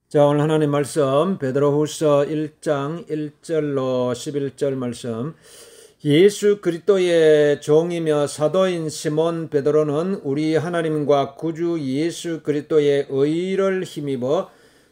자, 오늘 하나님 말씀 베드로후서 1장 1절로 11절 말씀. 예수 그리스도의 종이며 사도인 시몬 베드로는 우리 하나님과 구주 예수 그리스도의 의를 힘입어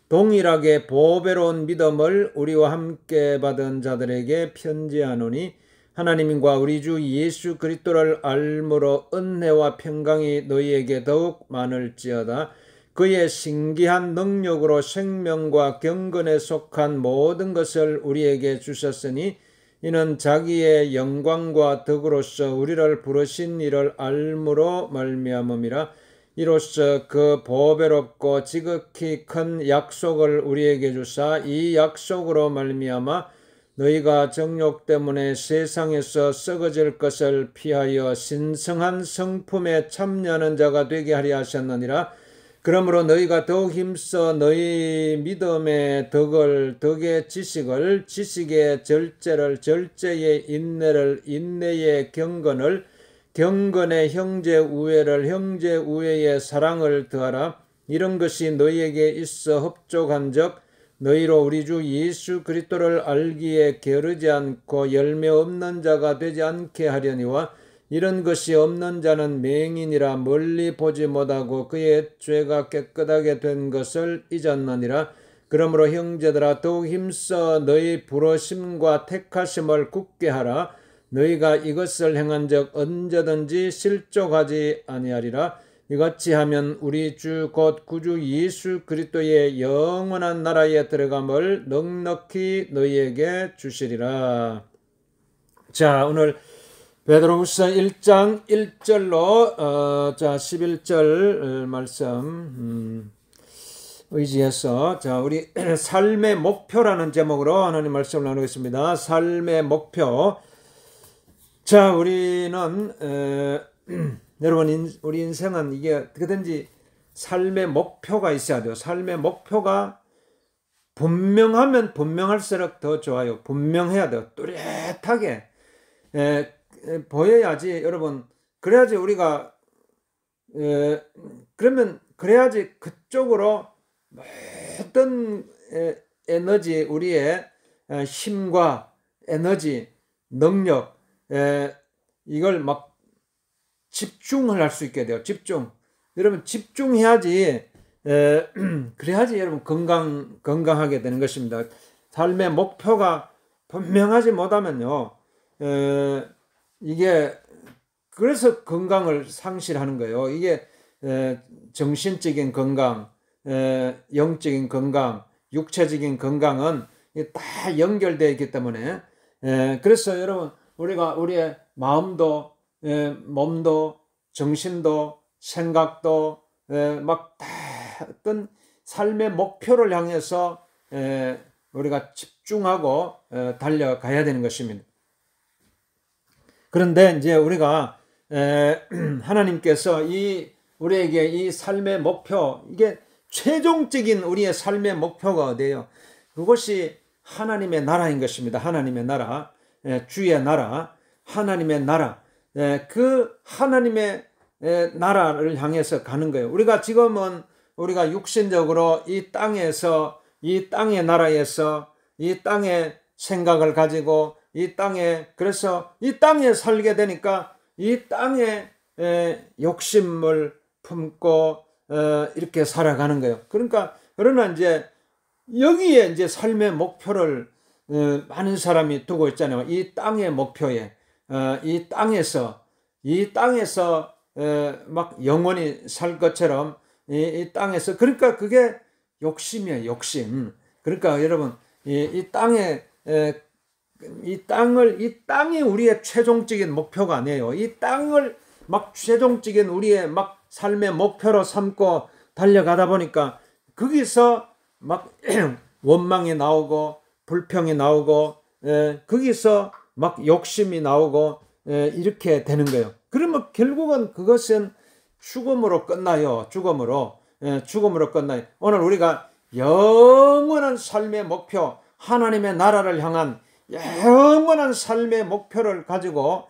동일하게 보배로운 믿음을 우리와 함께 받은 자들에게 편지하노니, 하나님과 우리 주 예수 그리스도를 알므로 은혜와 평강이 너희에게 더욱 많을지어다. 그의 신기한 능력으로 생명과 경건에 속한 모든 것을 우리에게 주셨으니, 이는 자기의 영광과 덕으로서 우리를 부르신 이를 알므로 말미암음이라. 이로써 그 보배롭고 지극히 큰 약속을 우리에게 주사 이 약속으로 말미암아 너희가 정욕 때문에 세상에서 썩어질 것을 피하여 신성한 성품에 참여하는 자가 되게 하려 하셨느니라. 그러므로 너희가 더욱 힘써 너희 믿음의 덕을, 덕의 지식을, 지식의 절제를, 절제의 인내를, 인내의 경건을, 경건의 형제 우애를, 형제 우애의 사랑을 더하라. 이런 것이 너희에게 있어 흡족한즉 너희로 우리 주 예수 그리스도를 알기에 게으르지 않고 열매 없는 자가 되지 않게 하려니와, 이런 것이 없는 자는 맹인이라 멀리 보지 못하고 그의 죄가 깨끗하게 된 것을 잊었느니라. 그러므로 형제들아, 더욱 힘써 너희 부르심과 택하심을 굳게 하라. 너희가 이것을 행한즉 언제든지 실족하지 아니하리라. 이같이 하면 우리 주 곧 구주 예수 그리스도의 영원한 나라에 들어감을 넉넉히 너희에게 주시리라. 자, 오늘 베드로후서 1장 1절로 11절 말씀 의지해서 우리 삶의 목표라는 제목으로 하나님 말씀을 나누겠습니다. 삶의 목표. 자, 우리는 여러분, 우리 인생은 이게 어떻게든지 삶의 목표가 있어야 돼요. 삶의 목표가 분명하면 분명할수록 더 좋아요. 분명해야 돼요. 뚜렷하게 보여야지, 여러분. 그래야지 우리가 그러면 그래야지 그쪽으로 모든 에너지, 우리의 힘과 에너지, 능력, 이걸 막 집중을 할 수 있게 돼요. 집중. 여러분, 집중해야지, 그래야지 여러분 건강하게 되는 것입니다. 삶의 목표가 분명하지 못하면요, 이게 그래서 건강을 상실하는 거예요. 이게 정신적인 건강, 영적인 건강, 육체적인 건강은 다 연결되어 있기 때문에, 그래서 여러분, 우리가 우리의 마음도, 몸도, 정신도, 생각도 막 다 어떤 삶의 목표를 향해서 우리가 집중하고 달려가야 되는 것입니다. 그런데 이제 우리가 하나님께서 우리에게 이 삶의 목표, 이게 최종적인 우리의 삶의 목표가 어디예요? 그것이 하나님의 나라인 것입니다. 하나님의 나라, 주의 나라, 하나님의 나라, 그 하나님의 나라를 향해서 가는 거예요. 우리가 지금은 우리가 육신적으로 이 땅에서, 이 땅의 나라에서, 이 땅의 생각을 가지고 그래서 이 땅에 살게 되니까 이 땅에 욕심을 품고 이렇게 살아가는 거예요. 그러나 이제 여기에 이제 삶의 목표를 많은 사람이 두고 있잖아요. 이 땅의 목표에, 이 땅에서 막 영원히 살 것처럼 이 땅에서, 그러니까 그게 욕심이에요. 욕심. 그러니까 여러분, 이 땅이 우리의 최종적인 목표가 아니에요. 이 땅을 막 최종적인 우리의 막 삶의 목표로 삼고 달려가다 보니까 거기서 막 원망이 나오고 불평이 나오고 거기서 막 욕심이 나오고 이렇게 되는 거예요. 그러면 결국은 그것은 죽음으로 끝나요. 죽음으로 끝나요. 오늘 우리가 영원한 삶의 목표, 하나님의 나라를 향한 영원한 삶의 목표를 가지고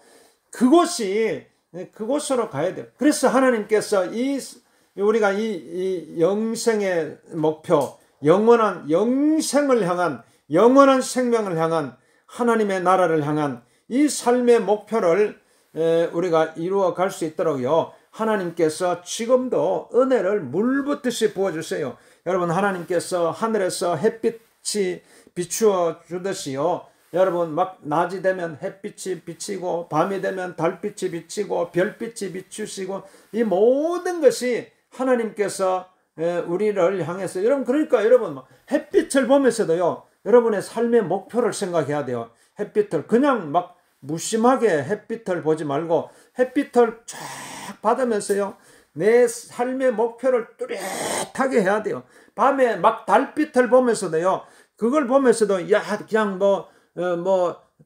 그곳으로 가야 돼요. 그래서 하나님께서 우리가 이 영생의 목표, 영원한 영생을 향한, 영원한 생명을 향한, 하나님의 나라를 향한 이 삶의 목표를 우리가 이루어 갈 수 있도록요, 하나님께서 지금도 은혜를 물붓듯이 부어주세요. 여러분, 하나님께서 하늘에서 햇빛이 비추어 주듯이요, 여러분, 막 낮이 되면 햇빛이 비치고 밤이 되면 달빛이 비치고 별빛이 비추시고, 이 모든 것이 하나님께서 우리를 향해서, 여러분, 그러니까 여러분 햇빛을 보면서도요, 여러분의 삶의 목표를 생각해야 돼요. 햇빛을 그냥 막 무심하게 햇빛을 보지 말고 햇빛을 쫙 받으면서요, 내 삶의 목표를 뚜렷하게 해야 돼요. 밤에 막 달빛을 보면서도요, 그걸 보면서도 야, 그냥 뭐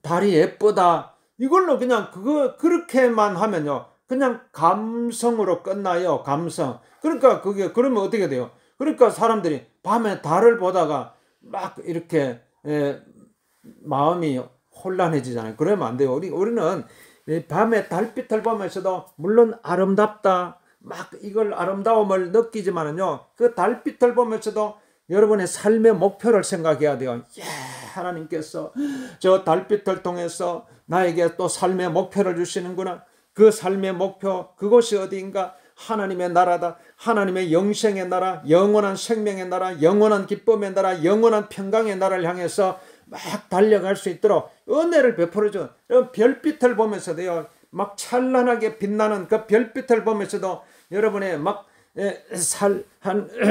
달이 예쁘다, 이걸로 그냥 그렇게만 하면요, 그냥 감성으로 끝나요. 감성. 그러니까 그러면 어떻게 돼요? 그러니까 사람들이 밤에 달을 보다가 막 이렇게 마음이 혼란해지잖아요. 그러면 안 돼요. 우리는 밤에 달빛을 보면서도 물론 아름답다, 막 이걸 아름다움을 느끼지만은요, 그 달빛을 보면서도 여러분의 삶의 목표를 생각해야 돼요. 하나님께서 저 달빛을 통해서 나에게 또 삶의 목표를 주시는구나. 그 삶의 목표, 그곳이 어디인가? 하나님의 나라다. 하나님의 영생의 나라, 영원한 생명의 나라, 영원한 기쁨의 나라, 영원한 평강의 나라를 향해서 막 달려갈 수 있도록 은혜를 베풀어줘. 별빛을 보면서도요, 막 찬란하게 빛나는 그 별빛을 보면서도 여러분의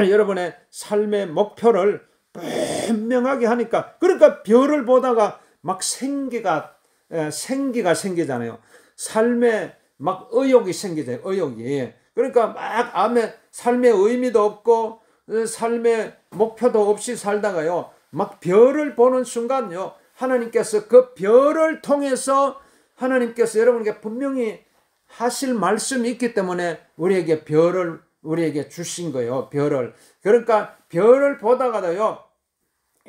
여러분의 삶의 목표를 분명하게 하니까, 그러니까 별을 보다가 막 생기가 생기잖아요. 삶에 막 의욕이 생기잖아요. 의욕이. 그러니까 막 삶의 의미도 없고 삶의 목표도 없이 살다가요, 막 별을 보는 순간요, 하나님께서 그 별을 통해서 하나님께서 여러분에게 분명히 하실 말씀이 있기 때문에 우리에게 별을 우리에게 주신 거예요. 별을. 그러니까 별을 보다가도요,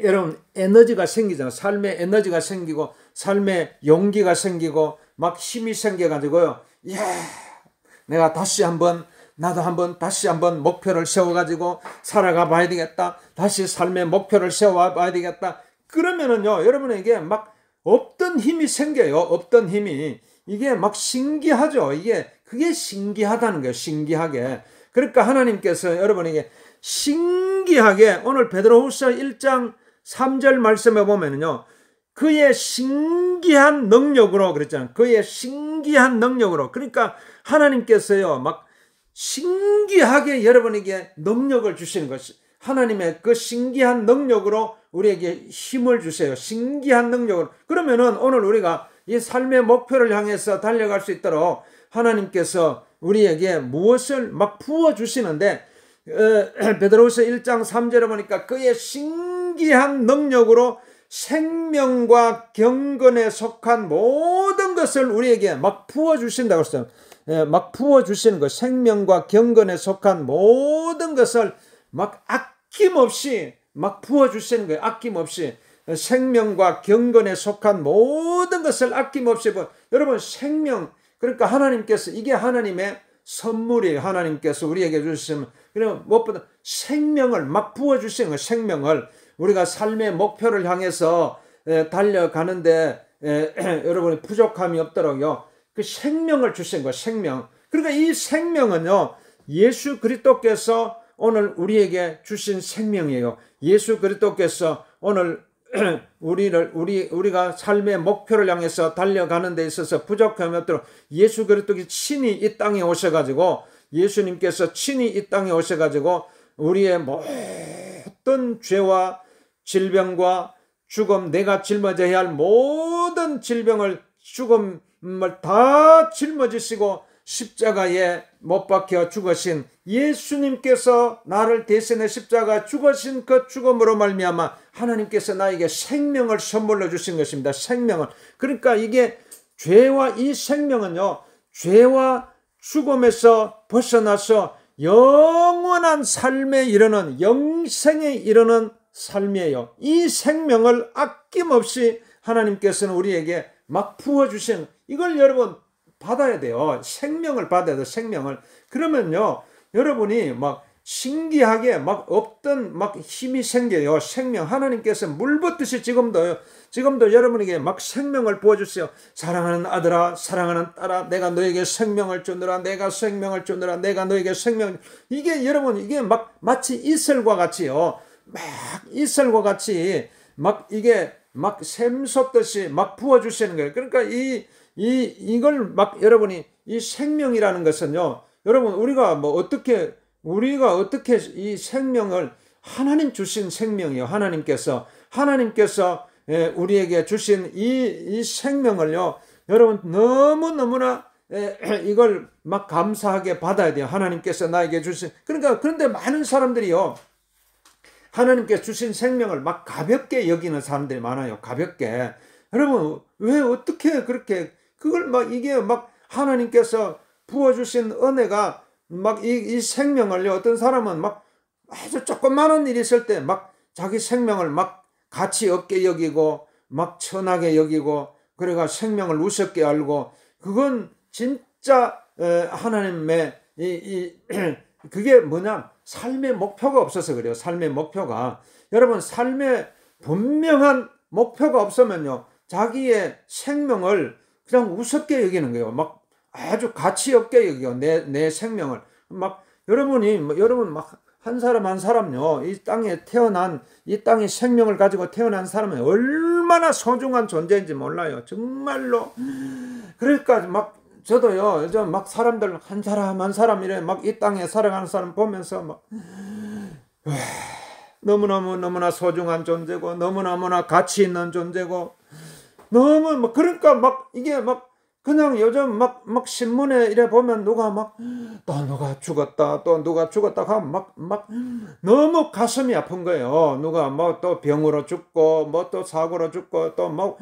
여러분 에너지가 생기잖아요. 삶의 에너지가 생기고 삶의 용기가 생기고 막 힘이 생겨가지고요, 내가 나도 다시 한번 목표를 세워가지고 살아가 봐야 되겠다. 다시 삶의 목표를 세워봐야 되겠다. 그러면은요, 여러분에게 막 없던 힘이 생겨요. 없던 힘이. 이게 막 신기하죠. 그게 신기하다는 거예요. 신기하게. 그러니까 하나님께서 여러분에게 신기하게, 오늘 베드로후서 1장 3절 말씀에 보면은요, 그의 신기한 능력으로 그랬잖아요. 그의 신기한 능력으로. 그러니까 하나님께서요, 막 신기하게 여러분에게 능력을 주시는 것이, 하나님의 그 신기한 능력으로 우리에게 힘을 주세요. 신기한 능력으로. 그러면은 오늘 우리가 이 삶의 목표를 향해서 달려갈 수 있도록 하나님께서 우리에게 무엇을 막 부어주시는데, 베드로후서 1장 3절에 보니까 그의 신기한 능력으로 생명과 경건에 속한 모든 것을 우리에게 막 부어주신다고 했어요. 막 부어주시는 것, 생명과 경건에 속한 모든 것을 막 아낌없이 막 부어주시는 거예요. 아낌없이. 생명과 경건에 속한 모든 것을 아낌없이 여러분, 생명, 그러니까 하나님께서, 이게 하나님의 선물이에요. 하나님께서 우리에게 주시면, 그러면 무엇보다 생명을 막 부어주시는 거예요. 생명을. 우리가 삶의 목표를 향해서 달려가는데 여러분이 부족함이 없도록요, 그 생명을 주신 거예요. 생명. 그러니까 이 생명은요, 예수 그리스도께서 오늘 우리에게 주신 생명이에요. 예수 그리스도께서 오늘 우리가 삶의 목표를 향해서 달려가는 데 있어서 부족함이 없도록 예수 그리스도께서 친히 이 땅에 오셔가지고, 예수님께서 친히 이 땅에 오셔가지고 우리의 모든 죄와 질병과 죽음, 내가 짊어져야 할 모든 질병을, 죽음을 다 짊어지시고 십자가에 못 박혀 죽으신 예수님께서 나를 대신해 십자가 죽으신 그 죽음으로 말미암아 하나님께서 나에게 생명을 선물로 주신 것입니다. 생명을. 그러니까 이게 죄와, 이 생명은요, 죄와 죽음에서 벗어나서 영원한 삶에 이르는, 영생에 이르는 삶이에요. 이 생명을 아낌없이 하나님께서는 우리에게 막 부어주신, 이걸 여러분 받아야 돼요. 생명을 받아야 돼요. 생명을. 그러면요, 여러분이 막 신기하게 막 없던 막 힘이 생겨요. 생명. 하나님께서 물 붓듯이 지금도 여러분에게 막 생명을 부어주세요. 사랑하는 아들아, 사랑하는 딸아, 내가 너에게 생명을 주느라, 내가 생명을 주느라, 내가 너에게 생명. 이게 여러분, 이게 막 마치 이슬과 같이요. 막 이슬과 같이 막 이게 막 샘솟듯이 막 부어주시는 거예요. 그러니까 이걸 막 여러분이 이 생명이라는 것은요. 여러분, 우리가 어떻게 이 생명을 하나님 주신 생명이요. 하나님께서 우리에게 주신 이 생명을요. 여러분 너무너무나 이걸 막 감사하게 받아야 돼요. 하나님께서 나에게 주신. 그런데 많은 사람들이요. 하나님께 주신 생명을 막 가볍게 여기는 사람들이 많아요. 가볍게. 여러분, 왜 어떻게 그렇게 그걸 막 이게 막 하나님께서 부어주신 은혜가 막 이 생명을요. 어떤 사람은 막 아주 조그마한 일이 있을 때 막 자기 생명을 막 가치 없게 여기고 막 천하게 여기고 그래가 생명을 우습게 알고 그건 진짜 하나님의 그게 뭐냐 삶의 목표가 없어서 그래요. 삶의 목표가 여러분 삶의 분명한 목표가 없으면요 자기의 생명을 그냥 우습게 여기는 거예요. 막 아주 가치 없게 여기요 내 생명을 막 여러분 막 한 사람 한 사람요 이 땅에 태어난 이 땅에 생명을 가지고 태어난 사람은 얼마나 소중한 존재인지 몰라요. 정말로. 그러니까 막 저도요 요즘 막 사람들 한 사람 한 사람 이래 막 이 땅에 살아가는 사람 보면서 막 너무나 소중한 존재고 너무나 가치 있는 존재고 너무 막 그러니까 막 이게 막 그냥 요즘 막 신문에 이래 보면 누가 죽었다 하면 막 너무 가슴이 아픈 거예요. 누가 뭐 또 병으로 죽고 뭐 또 사고로 죽고 또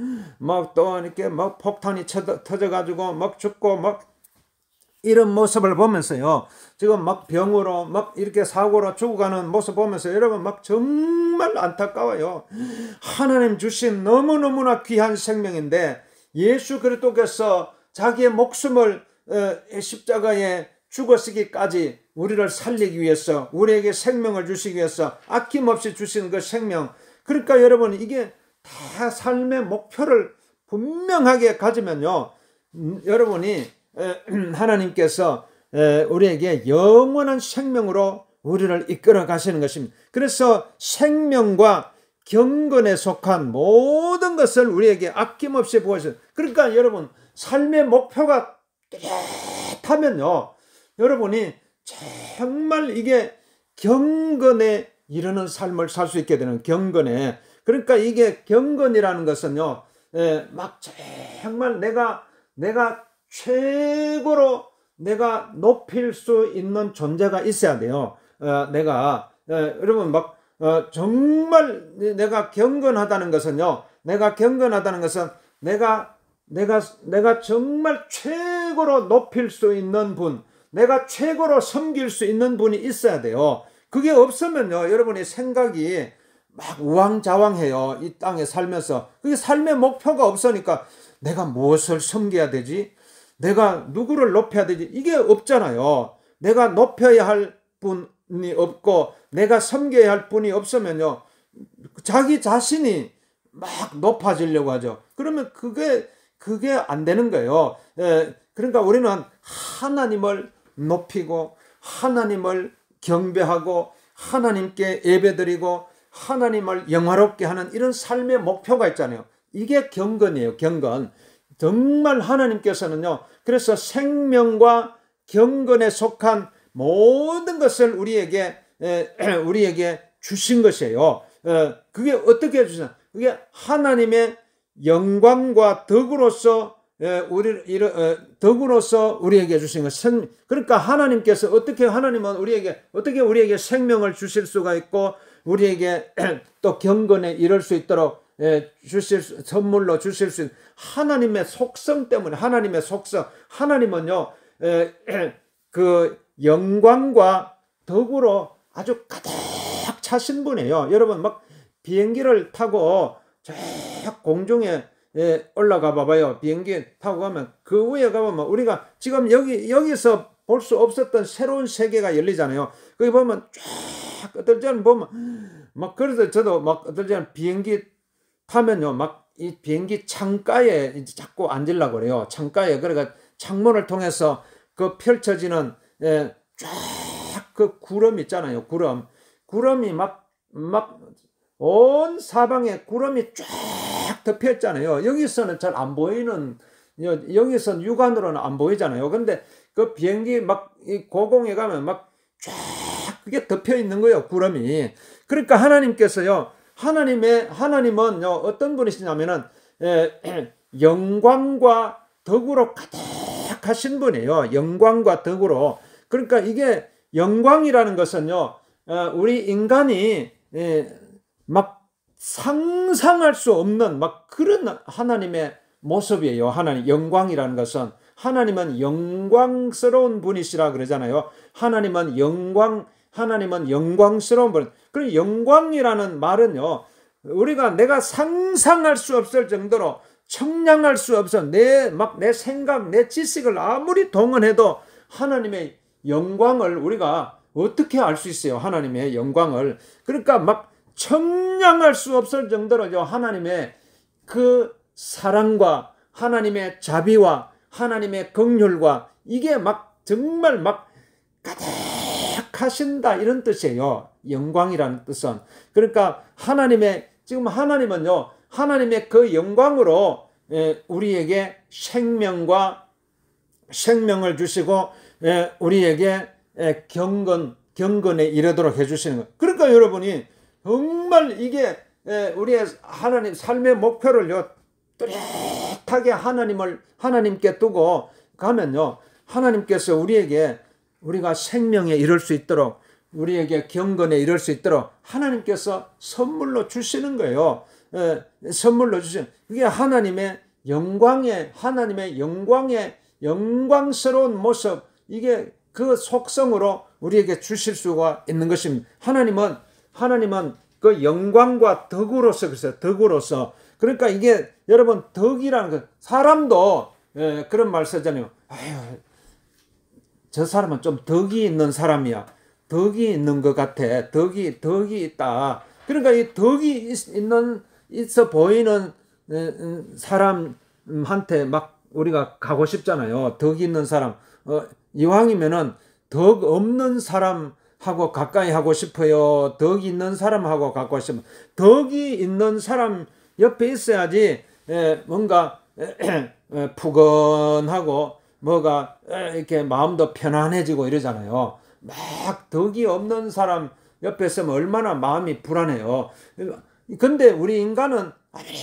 또 이렇게 막 폭탄이 터져가지고 막 죽고 막 이런 모습을 보면서요. 지금 막 병으로 막 이렇게 사고로 죽어가는 모습 보면서 여러분 막 정말 안타까워요. 하나님 주신 너무너무나 귀한 생명인데 예수 그리스도께서 자기의 목숨을 십자가에 죽으시기까지 우리를 살리기 위해서 우리에게 생명을 주시기 위해서 아낌없이 주신 그 생명. 그러니까 여러분 이게 다 삶의 목표를 분명하게 가지면요. 여러분이 하나님께서 우리에게 영원한 생명으로 우리를 이끌어 가시는 것입니다. 그래서 생명과 경건에 속한 모든 것을 우리에게 아낌없이 부어주세요. 그러니까 여러분 삶의 목표가 뚜렷하면요. 여러분이 정말 이게 경건에 이르는 삶을 살 수 있게 되는 경건에. 그러니까 이게 경건이라는 것은요. 막 정말 내가 최고로 내가 높일 수 있는 존재가 있어야 돼요. 여러분 막 정말 내가 경건하다는 것은요. 내가 정말 최고로 높일 수 있는 분, 내가 최고로 섬길 수 있는 분이 있어야 돼요. 그게 없으면요. 여러분의 생각이 막 우왕좌왕해요. 이 땅에 살면서. 그게 삶의 목표가 없으니까 내가 무엇을 섬겨야 되지? 내가 누구를 높여야 되지? 이게 없잖아요. 내가 높여야 할 분이 없고 내가 섬겨야 할 분이 없으면요. 자기 자신이 막 높아지려고 하죠. 그러면 그게 안 되는 거예요. 그러니까 우리는 하나님을 높이고 하나님을 경배하고 하나님께 예배드리고 하나님을 영화롭게 하는 이런 삶의 목표가 있잖아요. 이게 경건이에요. 경건. 정말 하나님께서는요. 그래서 생명과 경건에 속한 모든 것을 우리에게 주신 것이에요. 그게 어떻게 주시나? 그게 하나님의 영광과 덕으로서 우리에게 주신 것. 그러니까 하나님께서 하나님은 우리에게 생명을 주실 수가 있고 우리에게 또 경건에 이를 수 있도록 선물로 주실 수 있는 하나님의 속성 때문에 하나님은요 그 영광과 덕으로 아주 가득 차신 분이에요. 여러분 막 비행기를 타고 저 공중에 올라가 봐봐요. 비행기 타고 가면 그 위에 가보면 우리가 지금 여기서 볼 수 없었던 새로운 세계가 열리잖아요. 거기 보면 쫙 어떨 때는 보면 막 그래서 저도 막 어떨 때는 비행기 타면요 막 이 비행기 창가에 이제 자꾸 앉으려고 그래요. 창가에. 그러니까 창문을 통해서 그 펼쳐지는 쫙 그 구름 있잖아요. 구름이 막 온 사방에 구름이 쫙 덮였잖아요. 여기서는 잘 안 보이는, 여기서는 육안으로는 안 보이잖아요. 근데 그 비행기 막 이 고공에 가면 막 쫙 그게 덮여 있는 거예요. 구름이. 그러니까 하나님께서요. 하나님은 어떤 분이시냐면은 영광과 덕으로 가득하신 분이에요. 영광과 덕으로. 그러니까 이게 영광이라는 것은요. 우리 인간이 막 상상할 수 없는 막 그런 하나님의 모습이에요. 하나님 영광이라는 것은 하나님은 영광스러운 분이시라 그러잖아요. 하나님은 영광스러운 분. 그리고 영광이라는 말은요. 우리가 내가 상상할 수 없을 정도로 청량할 수 없어 내 생각, 내 지식을 아무리 동원해도 하나님의 영광을 우리가 어떻게 알 수 있어요? 하나님의 영광을. 그러니까 막 청량할 수 없을 정도로 하나님의 그 사랑과 하나님의 자비와 하나님의 긍휼과 이게 막 정말 막 가득하신다 이런 뜻이에요. 영광이라는 뜻은. 그러니까 지금 하나님은요. 하나님의 그 영광으로 우리에게 생명을 주시고 우리에게 경건에 이르도록 해주시는 거예요. 그러니까 여러분이 정말 이게 우리의 하나님 삶의 목표를요 뚜렷하게 하나님께 두고 가면요 하나님께서 우리가 생명에 이를 수 있도록 우리에게 경건에 이를 수 있도록 하나님께서 선물로 주시는 거예요. 선물로 주시는 그게 하나님의 영광스러운 모습 이게 그 속성으로 우리에게 주실 수가 있는 것입니다. 하나님은 그 영광과 덕으로서 그래서 덕으로서 그러니까 이게 여러분 덕이라는 거 사람도 그런 말 쓰잖아요. 아유 저 사람은 좀 덕이 있는 사람이야. 덕이 있는 것 같아. 덕이 있다. 그러니까 이 덕이 있어 보이는 사람한테 막 우리가 가고 싶잖아요. 덕이 있는 사람. 이왕이면은 덕 없는 사람하고 가까이 하고 싶어요. 덕이 있는 사람하고 가까이 싶어요. 덕이 있는 사람 옆에 있어야지 뭔가 푸근하고 뭐가 이렇게 마음도 편안해지고 이러잖아요. 막 덕이 없는 사람 옆에 있으면 얼마나 마음이 불안해요. 근데 우리 인간은 아무리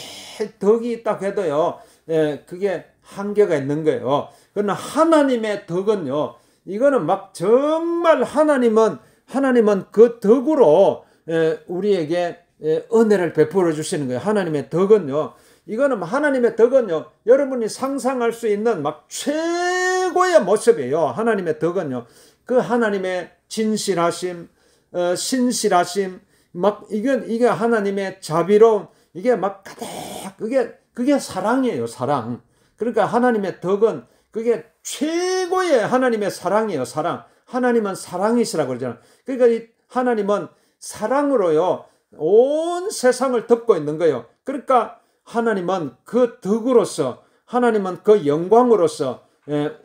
덕이 있다 해도요 그게 한계가 있는 거예요. 그러나 하나님의 덕은요 이거는 막 정말 하나님은 그 덕으로 우리에게 은혜를 베풀어 주시는 거예요. 하나님의 덕은요 하나님의 덕은요 여러분이 상상할 수 있는 막 최고의 모습이에요. 하나님의 덕은요 그 하나님의 진실하심, 신실하심, 막 이게 하나님의 자비로움 이게 막 가득 그게 사랑이에요. 사랑. 그러니까 하나님의 덕은 그게 최고의 하나님의 사랑이에요. 사랑. 하나님은 사랑이시라고 그러잖아요. 그러니까 이 하나님은 사랑으로요 온 세상을 덮고 있는 거예요. 그러니까 하나님은 그 덕으로서 하나님은 그 영광으로서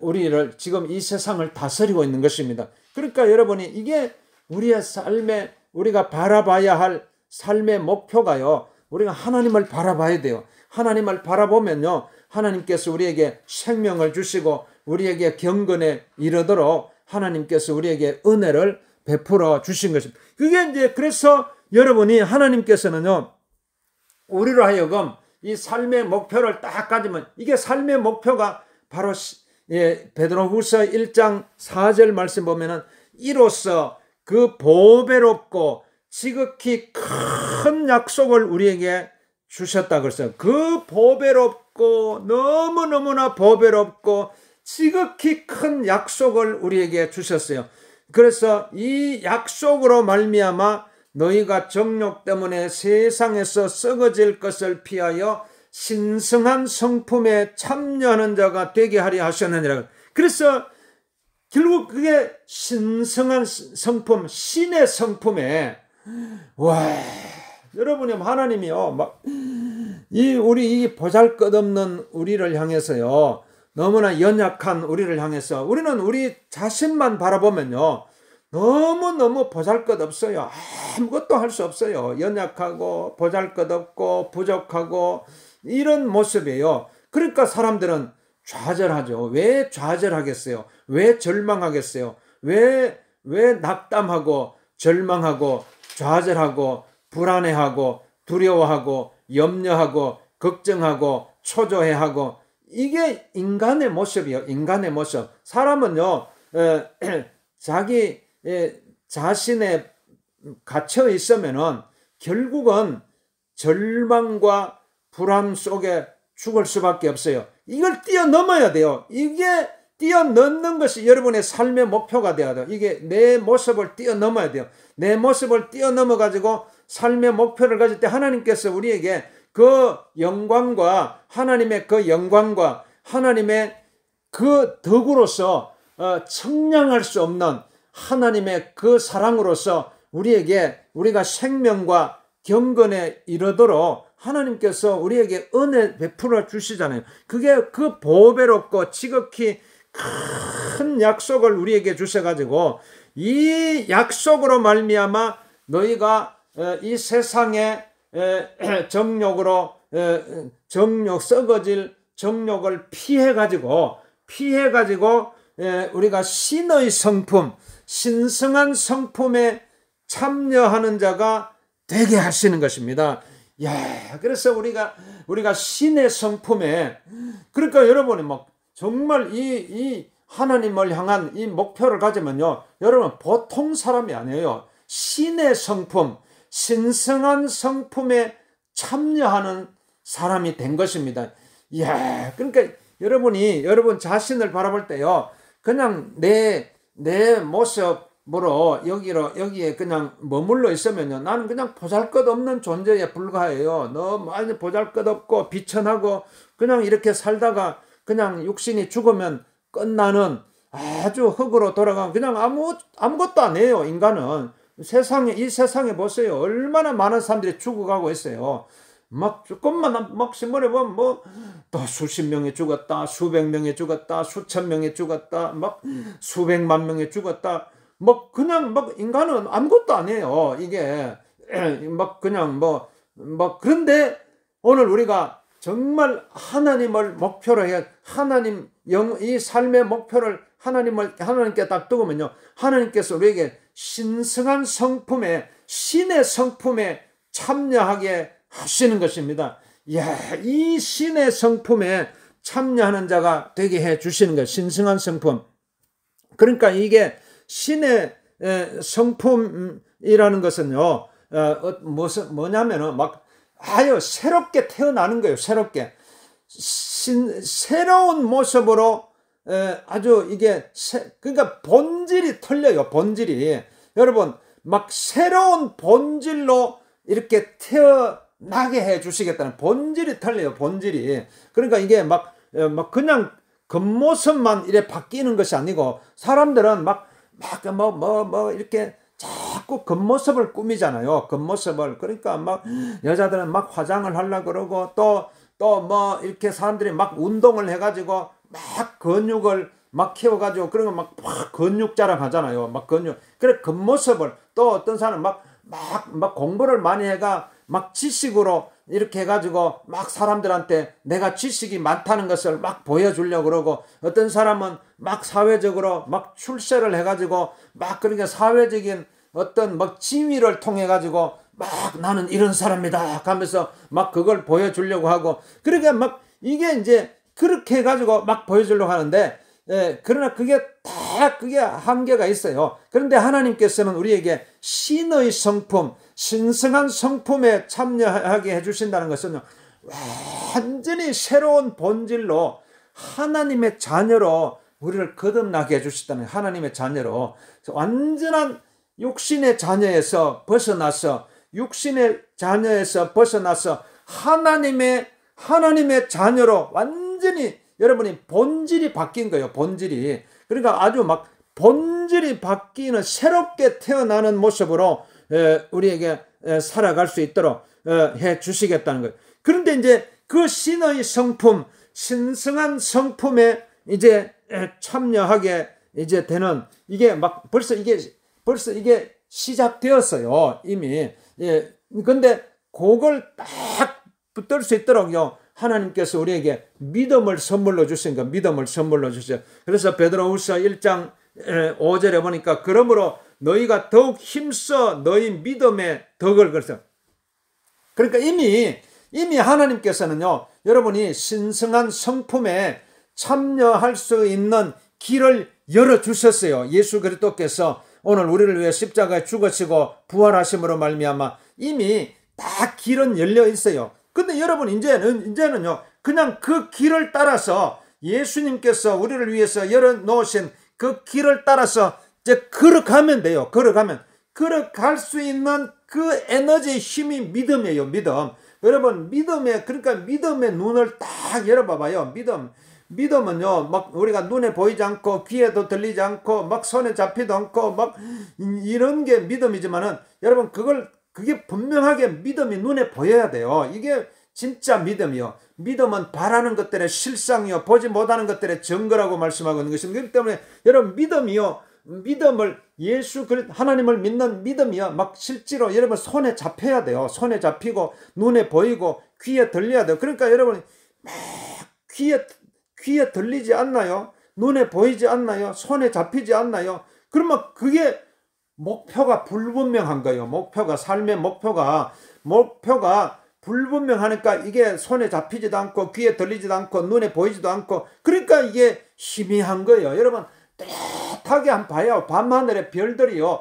우리를 지금 이 세상을 다스리고 있는 것입니다. 그러니까 여러분이 이게 우리의 삶에 우리가 바라봐야 할 삶의 목표가요. 우리가 하나님을 바라봐야 돼요. 하나님을 바라보면요. 하나님께서 우리에게 생명을 주시고 우리에게 경건에 이르도록 하나님께서 우리에게 은혜를 베풀어 주신 것입니다. 그게 이제 그래서 여러분이 하나님께서는요. 우리로 하여금 이 삶의 목표를 딱 가지면 이게 삶의 목표가 바로 베드로후서 1장 4절 말씀 보면은 이로써 그 보배롭고 지극히 큰 약속을 우리에게 주셨다 그랬어요. 그 보배롭고 너무너무나 보배롭고 지극히 큰 약속을 우리에게 주셨어요. 그래서 이 약속으로 말미암아 너희가 정욕 때문에 세상에서 썩어질 것을 피하여 신성한 성품에 참여하는 자가 되게 하려 하셨느니라. 그래서 결국 그게 신성한 성품, 신의 성품에, 와, 여러분이 하나님이요, 우리 이 보잘것없는 우리를 향해서요, 너무나 연약한 우리를 향해서, 우리는 우리 자신만 바라보면요, 너무너무 보잘것없어요. 아무것도 할 수 없어요. 연약하고 보잘것없고 부족하고 이런 모습이에요. 그러니까 사람들은 좌절하죠. 왜 좌절하겠어요? 왜 절망하겠어요? 왜 낙담하고 절망하고 좌절하고 불안해하고 두려워하고 염려하고 걱정하고 초조해하고, 이게 인간의 모습이에요. 인간의 모습. 사람은요, 자기 자신에 갇혀 있으면은 결국은 절망과 불안 속에 죽을 수밖에 없어요. 이걸 뛰어넘어야 돼요. 이게 뛰어넘는 것이 여러분의 삶의 목표가 돼야 돼요. 이게 내 모습을 뛰어넘어야 돼요. 내 모습을 뛰어넘어 가지고 삶의 목표를 가질 때 하나님께서 우리에게 그 영광과 하나님의 그 영광과 하나님의 그 덕으로서 청량할 수 없는 하나님의 그 사랑으로서 우리가 생명과 경건에 이르도록 하나님께서 우리에게 은혜 베풀어 주시잖아요. 그게 그 보배롭고 지극히 큰 약속을 우리에게 주셔가지고, 이 약속으로 말미암아 너희가 이 세상의 정욕으로 썩어질 정욕을 피해가지고 우리가 신의 성품, 신성한 성품에 참여하는 자가 되게 하시는 것입니다. 그래서 우리가 신의 성품에, 그러니까 여러분이 정말 이 하나님을 향한 이 목표를 가지면요, 여러분 보통 사람이 아니에요. 신의 성품, 신성한 성품에 참여하는 사람이 된 것입니다. 그러니까 여러분 자신을 바라볼 때요, 그냥 내 모습으로 여기에 그냥 머물러 있으면요, 나는 그냥 보잘것없는 존재에 불과해요. 너무 많이 보잘것없고 비천하고 그냥 이렇게 살다가 그냥 육신이 죽으면 끝나는 아주 흙으로 돌아가면 그냥 아무것도 안 해요. 인간은 이 세상에 보세요. 얼마나 많은 사람들이 죽어가고 있어요. 조금만 신문에 보면 또 수십 명이 죽었다, 수백 명이 죽었다, 수천 명이 죽었다, 수백만 명이 죽었다. 그냥 인간은 아무것도 안 해요. 이게 그냥 그런데 오늘 우리가 정말 하나님을 목표로 해, 이 삶의 목표를 하나님께 딱 두고면요, 하나님께서 우리에게 신성한 성품에, 신의 성품에 참여하게 하시는 것입니다. 이 신의 성품에 참여하는 자가 되게 해 주시는 거예요. 신성한 성품. 그러니까 이게 신의 성품이라는 것은요, 뭐냐면은 새롭게 태어나는 거예요. 새롭게. 새로운 모습으로 아주 이게 그러니까 본질이 틀려요. 본질이. 여러분 새로운 본질로 이렇게 태어나게 해 주시겠다는 본질이 틀려요. 본질이. 그러니까 이게 그냥 겉모습만 이렇게 바뀌는 것이 아니고, 사람들은 이렇게 자꾸 겉모습을 꾸미잖아요. 겉모습을. 그러니까 여자들은 화장을 하려고 그러고, 또 이렇게 사람들이 운동을 해가지고 근육을 키워가지고, 그런 거 근육 자랑하잖아요. 근육. 그래, 겉모습을. 또 어떤 사람은 공부를 많이 해가 지식으로 이렇게 해가지고 사람들한테 내가 지식이 많다는 것을 보여주려고 그러고, 어떤 사람은 사회적으로 출세를 해가지고 그러니까 사회적인 어떤 지위를 통해 가지고 나는 이런 사람이다 하면서 그걸 보여주려고 하고, 그러니까 이게 이제 그렇게 해가지고 보여주려고 하는데, 그러나 그게 한계가 있어요. 그런데 하나님께서는 우리에게 신의 성품, 신성한 성품에 참여하게 해주신다는 것은 완전히 새로운 본질로 하나님의 자녀로 우리를 거듭나게 해주시다는, 하나님의 자녀로 완전한 육신의 자녀에서 벗어나서 하나님의 자녀로 완전히 여러분이 본질이 바뀐 거예요. 본질이. 그러니까 아주 본질이 바뀌는 새롭게 태어나는 모습으로 우리에게 살아갈 수 있도록 해 주시겠다는 거예요. 그런데 이제 그 신의 성품, 신성한 성품에 이제 참여하게 이제 되는 이게 막 벌써 이게 시작되었어요. 이미. 예. 근데 그걸 딱 붙들 수 있도록요. 하나님께서 우리에게 믿음을 선물로 주신 거, 믿음을 선물로 주셔요. 그래서 베드로후서 1장 5절에 보니까 그러므로 너희가 더욱 힘써 너희 믿음의 덕을 그래서 그러니까 이미 하나님께서는요, 여러분이 신성한 성품에 참여할 수 있는 길을 열어주셨어요. 예수 그리스도께서 오늘 우리를 위해 십자가에 죽으시고 부활하심으로 말미암아 이미 다 길은 열려 있어요. 근데 여러분 이제는요, 그냥 그 길을 따라서 예수님께서 우리를 위해서 열어놓으신 그 길을 따라서 이제 걸어가면 돼요. 걸어갈 수 있는 그 에너지의 힘이 믿음이에요. 믿음. 여러분 그러니까 믿음의 눈을 딱 열어봐봐요. 믿음은요, 막 우리가 눈에 보이지 않고 귀에도 들리지 않고 막 손에 잡히도 않고 막 이런 게 믿음이지만은 여러분 그게 분명하게 믿음이 눈에 보여야 돼요. 이게 진짜 믿음이요. 믿음은 바라는 것들의 실상이요, 보지 못하는 것들의 증거라고 말씀하고 있는 것입니다. 그렇기 때문에 여러분 믿음을 하나님을 믿는 믿음이요, 막 실제로 여러분 손에 잡혀야 돼요. 손에 잡히고 눈에 보이고 귀에 들려야 돼요. 그러니까 여러분 막 귀에 들리지 않나요? 눈에 보이지 않나요? 손에 잡히지 않나요? 그러면 그게 목표가 불분명한 거예요. 삶의 목표가 불분명하니까 이게 손에 잡히지도 않고 귀에 들리지도 않고 눈에 보이지도 않고, 그러니까 이게 희미한 거예요. 여러분 뚜렷하게 한번 봐요. 밤하늘의 별들이요,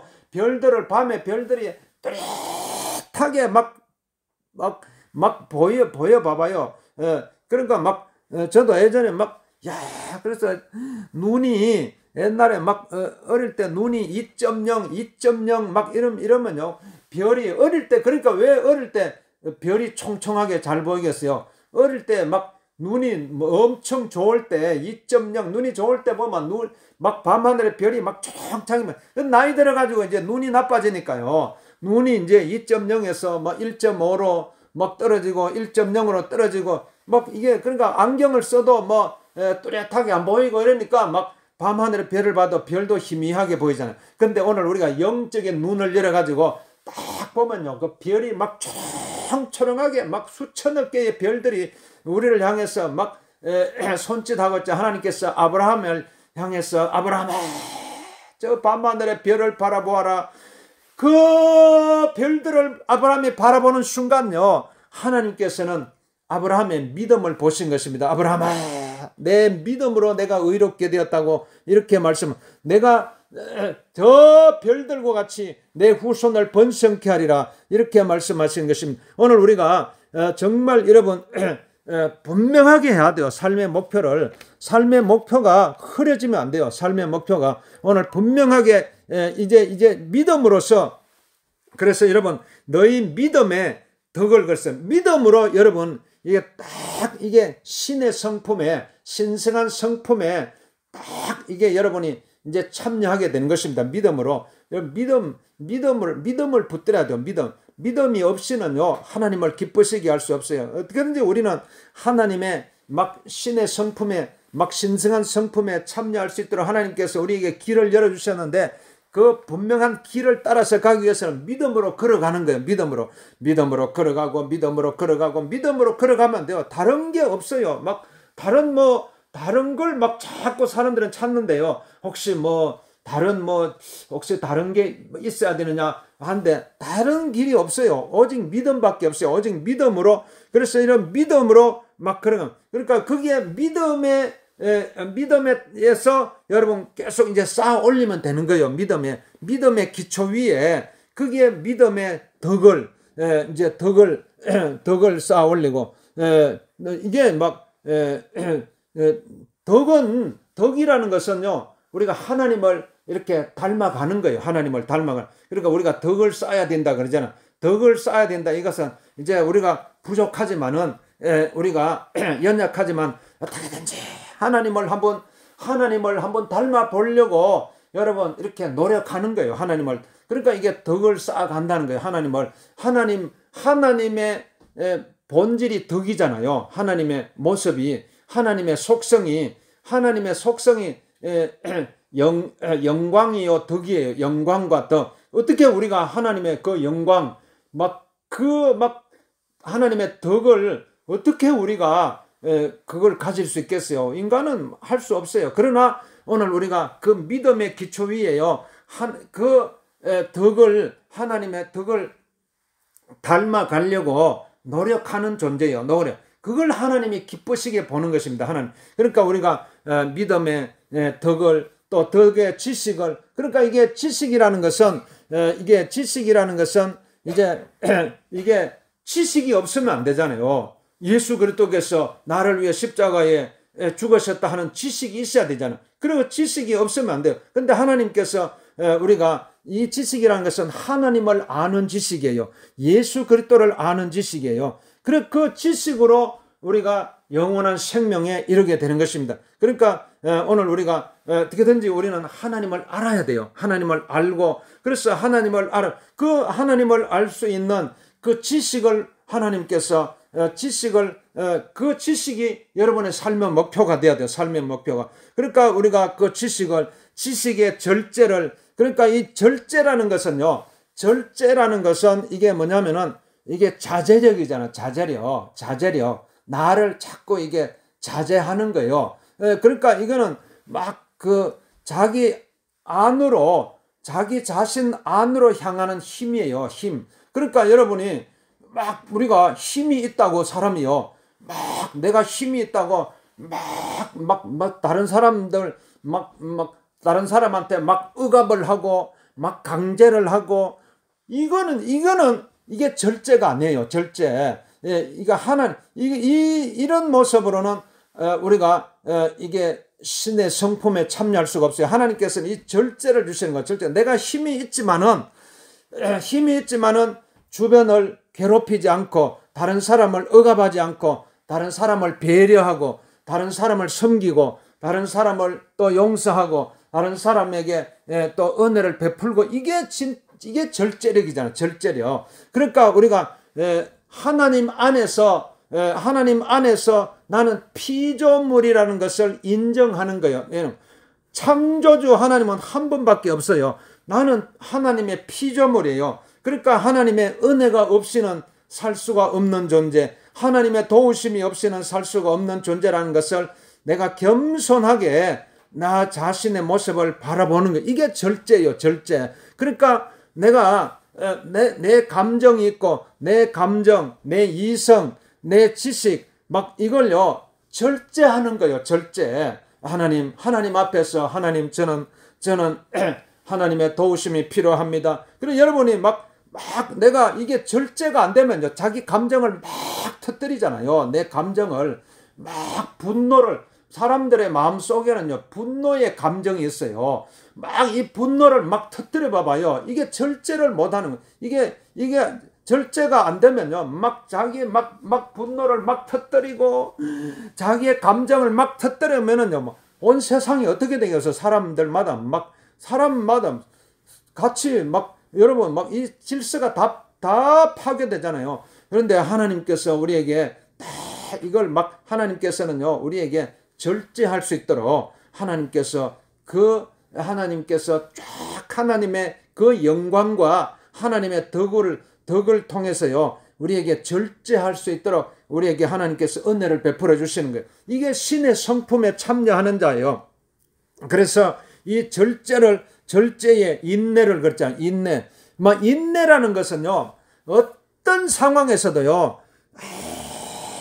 밤에 별들이 뚜렷하게 막 보여 봐봐요. 그러니까 저도 예전에 그래서 눈이 옛날에 어릴 때 눈이 2.0 막 이러면요, 별이 어릴 때, 그러니까 왜 어릴 때 별이 총총하게 잘 보이겠어요? 어릴 때 눈이 엄청 좋을 때 2.0 눈이 좋을 때 보면 밤하늘에 별이 총총하게, 나이 들어가지고 이제 눈이 나빠지니까요, 눈이 이제 2.0에서 1.5로 떨어지고 1.0으로 떨어지고 이게, 그러니까 안경을 써도 뚜렷하게 안 보이고 이러니까 밤하늘의 별을 봐도 별도 희미하게 보이잖아요. 근데 오늘 우리가 영적인 눈을 열어가지고 딱 보면요, 그 별이 초롱초롱하게 수천억 개의 별들이 우리를 향해서 손짓하고 있죠. 하나님께서 아브라함을 향해서 아브라함아, 저 밤하늘의 별을 바라보아라. 그 별들을 아브라함이 바라보는 순간요, 하나님께서는 아브라함의 믿음을 보신 것입니다. 아브라함아, 내 믿음으로 내가 의롭게 되었다고 이렇게 내가 저 별들과 같이 내 후손을 번성케 하리라, 이렇게 말씀하신 것입니다. 오늘 우리가 정말 여러분 분명하게 해야 돼요. 삶의 목표가 흐려지면 안 돼요. 삶의 목표가 오늘 분명하게 이제 믿음으로써, 그래서 여러분 너희 믿음의 덕을 걸었어요. 믿음으로 여러분 이게 신의 성품에, 신성한 성품에 딱 이게 여러분이 이제 참여하게 되는 것입니다. 믿음으로. 믿음을 붙들어야 돼요. 믿음이 없이는요, 하나님을 기쁘시게 할 수 없어요. 어떻게든지 우리는 하나님의 신의 성품에, 신성한 성품에 참여할 수 있도록 하나님께서 우리에게 길을 열어주셨는데, 그 분명한 길을 따라서 가기 위해서는 믿음으로 걸어가는 거예요. 믿음으로 걸어가고 믿음으로 걸어가면 돼요. 다른 게 없어요. 다른 걸 자꾸 사람들은 찾는데요, 혹시 다른 게 있어야 되느냐 하는데 다른 길이 없어요. 오직 믿음밖에 없어요. 오직 믿음으로. 그래서 이런 믿음으로 걸어가면, 그러니까 그게 믿음에서 여러분 계속 이제 쌓아 올리면 되는 거예요. 믿음의 기초 위에 그게 믿음의 덕을 쌓아 올리고, 이게 덕이라는 것은요, 우리가 하나님을 이렇게 닮아가는 거예요. 하나님을 닮아가는. 그러니까 우리가 덕을 쌓아야 된다 그러잖아. 덕을 쌓아야 된다. 이것은 이제 우리가 부족하지만은, 우리가 연약하지만 어떻게든지 하나님을 한번 닮아 보려고 여러분 이렇게 노력하는 거예요. 하나님을. 그러니까 이게 덕을 쌓아간다는 거예요. 하나님의 본질이 덕이잖아요. 하나님의 모습이, 하나님의 속성이 영광이요 덕이에요. 영광과 덕. 어떻게 우리가 하나님의 그 영광 하나님의 덕을 어떻게 우리가 그걸 가질 수 있겠어요? 인간은 할 수 없어요. 그러나 오늘 우리가 그 믿음의 기초 위에요. 하나님의 덕을 닮아가려고 노력하는 존재예요. 그걸 하나님이 기쁘시게 보는 것입니다. 하나님. 그러니까 우리가 믿음의 덕을, 또 덕의 지식을, 그러니까 이게 지식이라는 것은 이게 지식이 없으면 안 되잖아요. 예수 그리스도께서 나를 위해 십자가에 죽으셨다 하는 지식이 있어야 되잖아요. 그리고 지식이 없으면 안 돼요. 그런데 하나님께서 우리가 이 지식이라는 것은 하나님을 아는 지식이에요. 예수 그리스도를 아는 지식이에요. 그래서 그 지식으로 우리가 영원한 생명에 이르게 되는 것입니다. 그러니까 오늘 우리가 어떻게든지 우리는 하나님을 알아야 돼요. 하나님을 알고, 그래서 하나님을 알 수 있는 그 지식을 하나님께서 그 지식이 여러분의 삶의 목표가 되어야 돼요. 삶의 목표가. 그러니까 우리가 그 지식의 절제를, 그러니까 이 절제라는 것은 이게 뭐냐면은 이게 자제력이잖아. 자제력. 나를 자꾸 이게 자제하는 거예요. 그러니까 이거는 자기 자신 안으로 향하는 힘이에요. 힘. 그러니까 여러분이 우리가 힘이 있다고, 사람이요. 내가 힘이 있다고 다른 사람한테 억압을 하고 강제를 하고, 이게 절제가 아니에요. 절제. 이런 모습으로는 우리가 이게 신의 성품에 참여할 수가 없어요. 하나님께서는 이 절제를 주시는 거예요. 절제. 내가 힘이 있지만은 주변을 괴롭히지 않고, 다른 사람을 억압하지 않고, 다른 사람을 배려하고, 다른 사람을 섬기고, 다른 사람을 또 용서하고, 다른 사람에게 또 은혜를 베풀고, 이게 절제력이잖아요. 절제력. 그러니까 우리가 하나님 안에서 나는 피조물이라는 것을 인정하는 거예요. 창조주 하나님은 한 분밖에 없어요. 나는 하나님의 피조물이에요. 그러니까 하나님의 은혜가 없이는 살 수가 없는 존재, 하나님의 도우심이 없이는 살 수가 없는 존재라는 것을 내가 겸손하게 나 자신의 모습을 바라보는 거예요. 이게 절제예요. 절제. 그러니까 내가 내 감정이 있고, 내 감정, 내 이성, 내 지식 이걸요 절제하는 거예요. 절제. 하나님 앞에서 하나님, 저는 하나님의 도우심이 필요합니다. 그리고 여러분이 내가 이게 절제가 안 되면요, 자기 감정을 터뜨리잖아요. 내 감정을 분노를, 사람들의 마음속에는요 분노의 감정이 있어요. 이 분노를 터뜨려 봐봐요. 이게 절제를 못하는 거예요. 이게 절제가 안 되면요 자기 분노를 터뜨리고, 자기의 감정을 터뜨리면은요 온 세상이 어떻게 되겠어요? 사람마다 같이 여러분 이 질서가 다 파괴되잖아요. 그런데 하나님께서 우리에게 이걸 하나님께서는요 우리에게 절제할 수 있도록 하나님께서 쫙 하나님의 그 영광과 하나님의 덕을 통해서요 우리에게 절제할 수 있도록 우리에게 하나님께서 은혜를 베풀어 주시는 거예요. 이게 신의 성품에 참여하는 자예요. 그래서 이 절제의 인내를 그랬잖아요. 인내라는 것은요 어떤 상황에서도요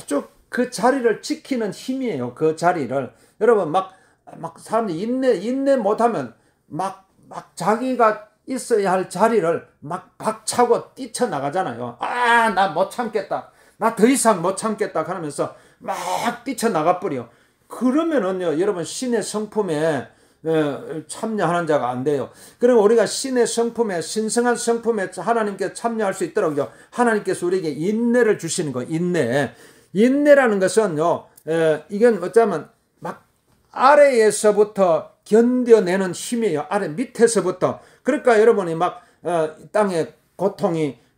아주 그 자리를 지키는 힘이에요. 그 자리를. 여러분 사람들이 인내 못하면 자기가 있어야 할 자리를 박차고 뛰쳐나가잖아요. 나 못 참겠다. 나 더 이상 못 참겠다. 그러면서 뛰쳐나가 버려. 그러면은요 여러분 신의 성품에 참여하는 자가 안 돼요. 그럼 우리가 신의 성품에, 신성한 성품에 하나님께 참여할 수 있도록요 하나님께서 우리에게 인내를 주시는 거예요. 인내라는 것은요 이건 어쩌면 아래에서부터 견뎌내는 힘이에요. 아래 밑에서부터. 그러니까 여러분이 막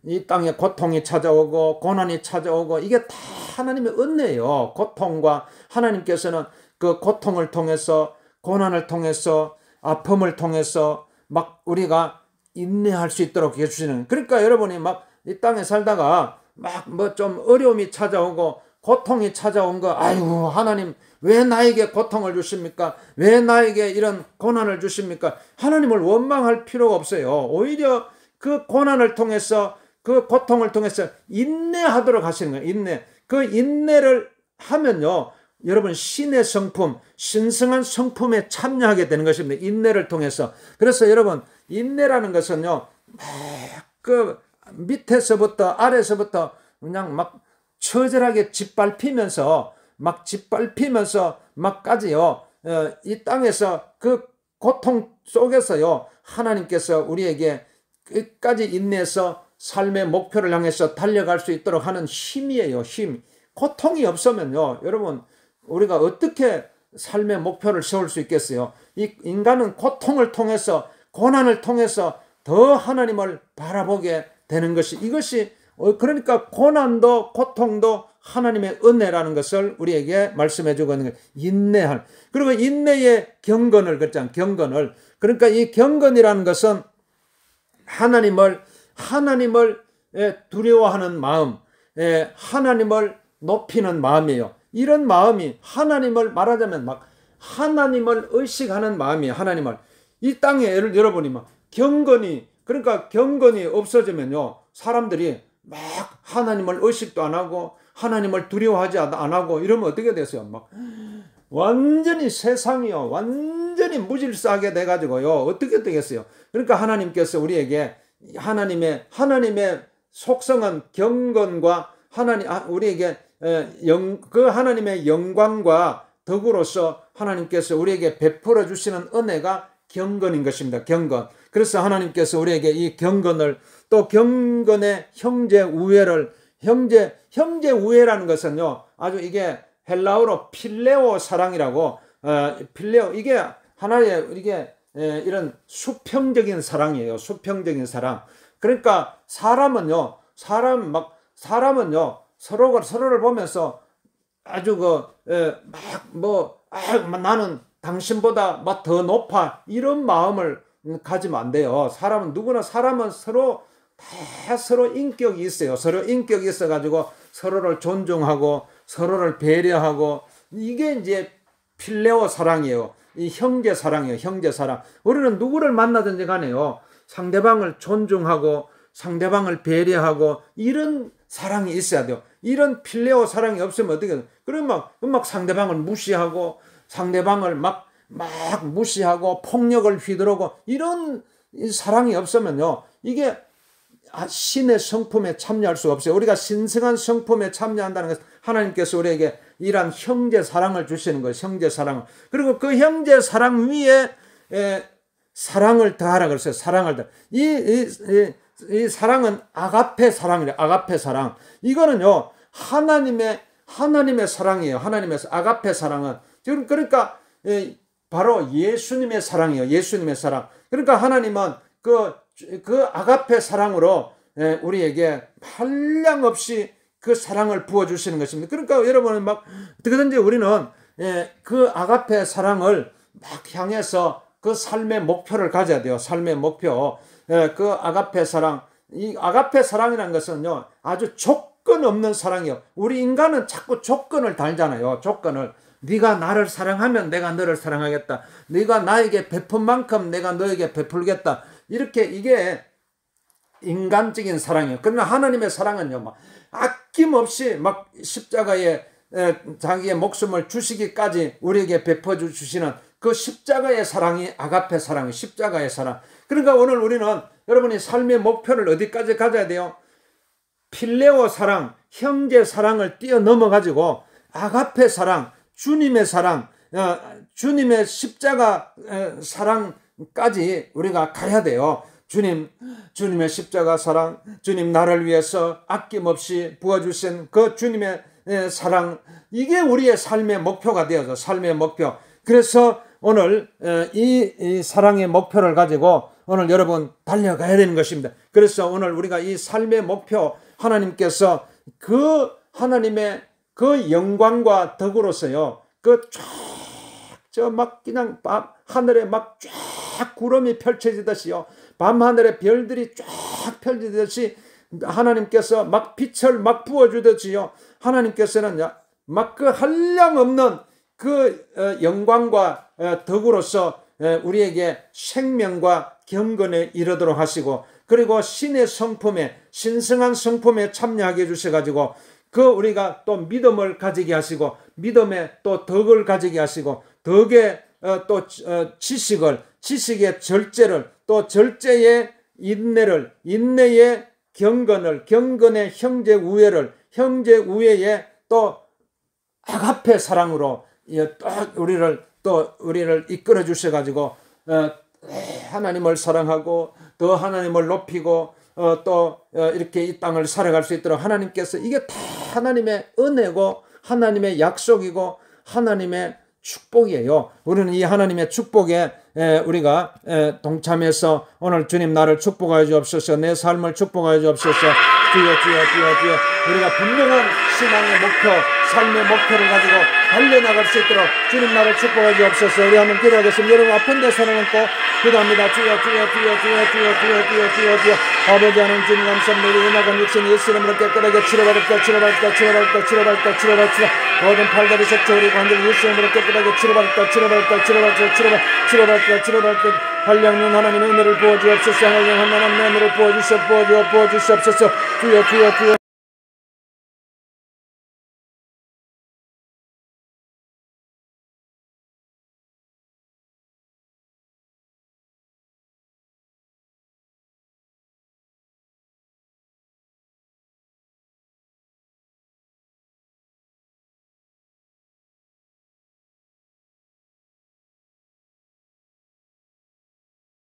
이 땅에 고통이 찾아오고 고난이 찾아오고 이게 다 하나님의 은혜예요. 고통과 하나님께서는 그 고통을 통해서 고난을 통해서 아픔을 통해서 막 우리가 인내할 수 있도록 해주시는. 그러니까 여러분이 막 이 땅에 살다가 막 뭐 좀 어려움이 찾아오고 고통이 찾아온 거, 아이고 하나님 왜 나에게 고통을 주십니까? 왜 나에게 이런 고난을 주십니까? 하나님을 원망할 필요가 없어요. 오히려 그 고난을 통해서 그 고통을 통해서 인내하도록 하시는 거예요. 인내. 그 인내를 하면요, 여러분 신의 성품, 신성한 성품에 참여하게 되는 것입니다. 인내를 통해서. 그래서 여러분 인내라는 것은요, 그 밑에서부터 아래서부터 그냥 막 처절하게 짓밟히면서 막까지요, 이 땅에서 그 고통 속에서요, 하나님께서 우리에게 끝까지 인내해서 삶의 목표를 향해서 달려갈 수 있도록 하는 힘이에요. 힘. 고통이 없으면요, 여러분 우리가 어떻게 삶의 목표를 세울 수 있겠어요? 이 인간은 고통을 통해서, 고난을 통해서 더 하나님을 바라보게 되는 것이, 이것이 그러니까 고난도 고통도 하나님의 은혜라는 것을 우리에게 말씀해 주고 있는 거예요. 인내할. 그리고 인내의 경건을 그랬잖아요. 경건을. 그러니까 이 경건이라는 것은 하나님을 두려워하는 마음, 하나님을 높이는 마음이에요. 이런 마음이 하나님을 말하자면 막 하나님을 의식하는 마음이에요. 하나님을. 이 땅에 여러분이 막 그러니까 경건이 없어지면요, 사람들이 막 하나님을 의식도 안 하고 하나님을 두려워하지 안 하고 이러면 어떻게 되세요? 막 완전히 세상이요, 완전히 무질서하게 돼가지고요, 어떻게 되겠어요? 그러니까 하나님께서 우리에게 하나님의 속성은 경건과 우리에게 그 하나님의 영광과 덕으로서 하나님께서 우리에게 베풀어 주시는 은혜가 경건인 것입니다. 경건. 그래서 하나님께서 우리에게 이 경건을, 또 경건의 형제 우애라는 것은요, 아주 이게 헬라어로 필레오 사랑이라고, 필레오, 이게 하나의 이런 수평적인 사랑이에요. 수평적인 사랑. 그러니까 사람은요 서로를 보면서 아주 나는 당신보다 막 더 높아, 이런 마음을 가지면 안 돼요. 사람은 서로 인격이 있어요. 서로 인격이 있어가지고 서로를 존중하고 서로를 배려하고, 이게 이제 필레오 사랑이에요. 이 형제 사랑이에요. 형제 사랑. 우리는 누구를 만나든지 간에요, 상대방을 존중하고 상대방을 배려하고 이런 사랑이 있어야 돼요. 이런 필레오 사랑이 없으면 어떻게 돼요? 그러면 막 상대방을 무시하고 상대방을 막 무시하고 폭력을 휘두르고 이런 사랑이 없으면요, 이게 신의 성품에 참여할 수가 없어요. 우리가 신성한 성품에 참여한다는 것은 하나님께서 우리에게 이러한 형제 사랑을 주시는 거예요. 형제 사랑. 그리고 그 형제 사랑 위에 사랑을 더하라 그랬어요. 사랑을 더. 이 사랑은 아가페 사랑이래요. 아가페 사랑. 이거는요, 하나님의 사랑이에요. 아가페 사랑은. 그러니까 바로 예수님의 사랑이에요. 예수님의 사랑. 그러니까 하나님은 그 아가페 사랑으로 우리에게 한량없이 그 사랑을 부어주시는 것입니다. 그러니까 여러분은 막 어떻게든지 우리는 그 아가페 사랑을 막 향해서 그 삶의 목표를 가져야 돼요. 삶의 목표. 그 아가페 사랑. 이 아가페 사랑이라는 것은요, 아주 조건 없는 사랑이요. 우리 인간은 자꾸 조건을 달잖아요. 조건을. 네가 나를 사랑하면 내가 너를 사랑하겠다. 네가 나에게 베푼 만큼 내가 너에게 베풀겠다. 이렇게, 이게 인간적인 사랑이에요. 그러나 하나님의 사랑은요, 막 아낌없이 막 십자가에 자기의 목숨을 주시기까지 우리에게 베풀어 주시는 그 십자가의 사랑이 아가페 사랑이에요. 십자가의 사랑. 그러니까 오늘 우리는 여러분이 삶의 목표를 어디까지 가져야 돼요? 필레오 사랑, 형제 사랑을 뛰어넘어 가지고 아가페 사랑, 주님의 사랑, 주님의 십자가 사랑까지 우리가 가야 돼요. 주님의 십자가 사랑, 주님 나를 위해서 아낌없이 부어주신 그 주님의 사랑, 이게 우리의 삶의 목표가 되어서, 삶의 목표. 그래서 오늘 이 사랑의 목표를 가지고 오늘 여러분 달려가야 되는 것입니다. 그래서 오늘 우리가 이 삶의 목표, 하나님께서 그 하나님의 그 영광과 덕으로서요, 그 쫙 막 그냥 하늘에 막 쫙 구름이 펼쳐지듯이요, 밤하늘에 별들이 쫙 펼쳐지듯이 하나님께서 막 빛을 막 부어주듯이요, 하나님께서는 막 그 한량없는 그 영광과 덕으로서 우리에게 생명과 경건에 이르도록 하시고, 그리고 신의 성품에, 신성한 성품에 참여하게 해주셔가지고 그 우리가 또 믿음을 가지게 하시고, 믿음에 또 덕을 가지게 하시고, 덕에 또 지식의 절제를, 또 절제의 인내를, 인내의 경건을, 경건의 형제 우애를, 형제 우애의 또 아가페 사랑으로 우리를 이끌어 주셔가지고 하나님을 사랑하고 더 하나님을 높이고 또 이렇게 이 땅을 살아갈 수 있도록 하나님께서, 이게 다 하나님의 은혜고 하나님의 약속이고 하나님의 축복이에요. 우리는 이 하나님의 축복에 우리가 동참해서 오늘 주님 나를 축복하여 주옵소서, 내 삶을 축복하여 주옵소서. 주여 우리가 분명한 신앙의 목표, 삶의 목표를 가지고 달려나갈 수 있도록 주님 나를 축복하여 주옵소서. 우리 한번 기도하겠습니다. 여러분 아픈 데 손을 얹고 기도합니다. 주여 아버지 하나님 주님 감사합니다. 우리 은하간 육신 예수 이름으로 깨끗하게 치료받을까. 모든 팔다리 색조 우리 관절 예수 이름으로 깨끗하게 치료받을까. 한량년 하나님의 은혜를 부어주옵소서. 한량한 하나님의 은혜를 부어주시옵소서. 주여